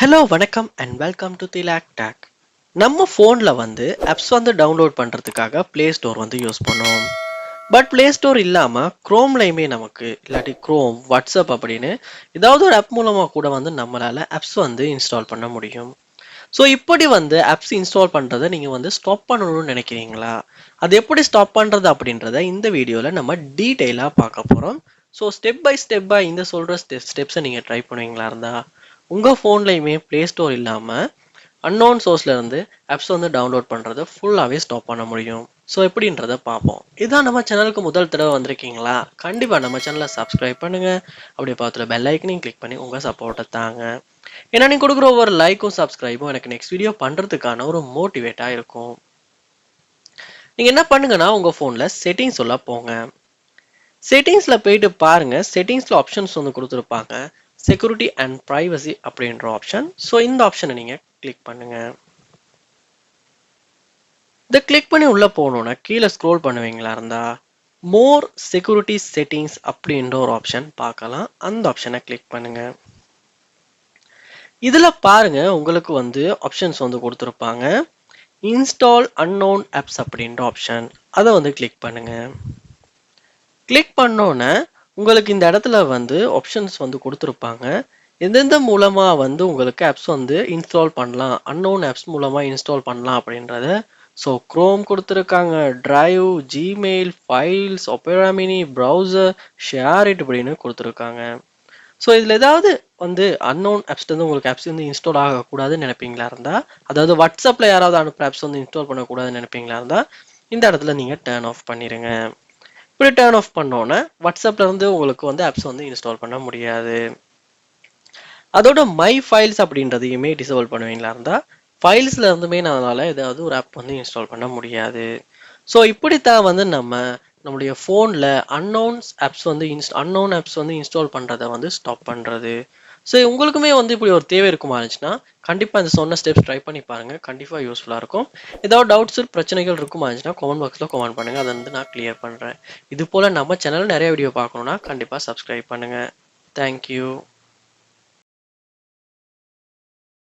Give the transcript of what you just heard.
Hello வணக்கம் and welcome to Thilak take. நம்ம ஃபோனில் வந்து ஆப்ஸ் வந்து டவுன்லோட் பண்ணுறதுக்காக ப்ளே ஸ்டோர் வந்து யூஸ் பண்ணுவோம். பட் ப்ளே ஸ்டோர் இல்லாமல் க்ரோம்லையுமே நமக்கு இல்லாட்டி க்ரோம் வாட்ஸ்அப் அப்படின்னு ஏதாவது ஒரு ஆப் மூலமாக கூட வந்து நம்மளால் ஆப்ஸ் வந்து இன்ஸ்டால் பண்ண முடியும். ஸோ இப்படி வந்து ஆப்ஸ் இன்ஸ்டால் பண்ணுறதை நீங்கள் வந்து ஸ்டாப் பண்ணணும்னு நினைக்கிறீங்களா? அது எப்படி ஸ்டாப் பண்ணுறது அப்படின்றத இந்த வீடியோவில் நம்ம டீட்டெயிலாக பார்க்க போகிறோம். ஸோ ஸ்டெப் பை ஸ்டெப்பாக இந்த சொல்கிற ஸ்டெப்ஸை நீங்கள் ட்ரை பண்ணுவீங்களா இருந்தால் உங்கள் ஃபோன்லையுமே ப்ளே ஸ்டோர் இல்லாமல் அன்னோன் சோர்ஸ்ல இருந்து ஆப்ஸ் வந்து டவுன்லோட் பண்ணுறதை ஃபுல்லாகவே ஸ்டாப் பண்ண முடியும். ஸோ எப்படின்றத பார்ப்போம். இதான் நம்ம சேனலுக்கு முதல் தடவை வந்திருக்கீங்களா? கண்டிப்பாக நம்ம சேனலை சப்ஸ்கிரைப் பண்ணுங்கள். அப்படியே பார்த்துட்டு பெல் ஐக்கனையும் கிளிக் பண்ணி உங்கள் சப்போர்ட்டை தாங்க. ஏன்னா நீங்கள் கொடுக்குற ஒவ்வொரு லைக்கும் சப்ஸ்கிரைபும் எனக்கு நெக்ஸ்ட் வீடியோ பண்ணுறதுக்கான ஒரு மோட்டிவேட்டாக இருக்கும். நீங்கள் என்ன பண்ணுங்கன்னா உங்கள் ஃபோனில் செட்டிங்ஸ் உள்ள போங்க. செட்டிங்ஸில் போயிட்டு பாருங்க. செட்டிங்ஸில் ஆப்ஷன்ஸ் வந்து கொடுத்துருப்பாங்க. செக்யூரிட்டி அண்ட் ப்ரைவசி அப்படின்ற ஆப்ஷன். ஸோ இந்த ஆப்ஷனை நீங்கள் கிளிக் பண்ணுங்க. இதை கிளிக் பண்ணி உள்ளே போகணுன்னா கீழே ஸ்க்ரோல் பண்ணுவீங்களா இருந்தா மோர் செக்யூரிட்டி செட்டிங்ஸ் அப்படின்ற ஒரு ஆப்ஷன் பார்க்கலாம். அந்த ஆப்ஷனை கிளிக் பண்ணுங்க. இதில் பாருங்க உங்களுக்கு வந்து ஆப்ஷன்ஸ் வந்து கொடுத்துருப்பாங்க. இன்ஸ்டால் அன்னோன் ஆப்ஸ் அப்படின்ற ஆப்ஷன், அதை வந்து கிளிக் பண்ணுங்க. கிளிக் பண்ணோன்னே உங்களுக்கு இந்த இடத்துல வந்து ஆப்ஷன்ஸ் வந்து கொடுத்துருப்பாங்க. எந்தெந்த மூலமாக வந்து உங்களுக்கு ஆப்ஸ் வந்து இன்ஸ்டால் பண்ணலாம், அன்னோன் ஆப்ஸ் மூலமாக இன்ஸ்டால் பண்ணலாம் அப்படின்றத. ஸோ க்ரோம் கொடுத்துருக்காங்க, drive, Gmail, files, opera mini, browser, share it அப்படின்னு கொடுத்துருக்காங்க. ஸோ இதில் ஏதாவது வந்து அன்னோன் ஆப்ஸ் வந்து உங்களுக்கு ஆப்ஸ் வந்து இன்ஸ்டால் ஆகக்கூடாதுன்னு நினைப்பீங்களா இருந்தால், அதாவது வாட்ஸ்அப்பில் யாராவது அனுப்புகிற ஆப்ஸ் வந்து இன்ஸ்டால் பண்ணக்கூடாதுன்னு நினைப்பீங்களா இருந்தால் இந்த இடத்துல நீங்கள் டர்ன் ஆஃப் பண்ணிடுங்க. இப்படி டர்ன் ஆஃப் பண்ணோன்னே வாட்ஸ்அப்ல இருந்து உங்களுக்கு வந்து ஆப்ஸ் வந்து இன்ஸ்டால் பண்ண முடியாது. அதோட மை ஃபைல்ஸ் அப்படின்றதையுமே டிசேபிள் பண்ணுவீங்களா இருந்தால் ஃபைல்ஸ்ல இருந்துமே நம்மளால ஏதாவது ஒரு ஆப் வந்து இன்ஸ்டால் பண்ண முடியாது. ஸோ இப்படித்தான் வந்து நம்மளுடைய ஃபோனில் அன்னோன் ஆப்ஸ் வந்து இன்ஸ்டால் பண்ணுறதை வந்து ஸ்டாப் பண்ணுறது. ஸோ உங்களுக்குமே வந்து இப்படி ஒரு தேவை இருக்குமா இருந்துச்சுன்னா கண்டிப்பாக இந்த சொன்ன ஸ்டெப்ஸ் ட்ரை பண்ணி பாருங்கள். கண்டிப்பாக யூஸ்ஃபுல்லாக இருக்கும். ஏதாவது டவுட்ஸ் பிரச்சனைகள் இருக்குமா இருந்துச்சுன்னா கமெண்ட் பாக்ஸில் கமெண்ட் பண்ணுங்கள். அதை வந்து நான் கிளியர் பண்ணுறேன். இது போல் நம்ம சேனல் நிறைய வீடியோ பார்க்கணுன்னா கண்டிப்பாக சப்ஸ்கிரைப் பண்ணுங்கள். தேங்க்யூ.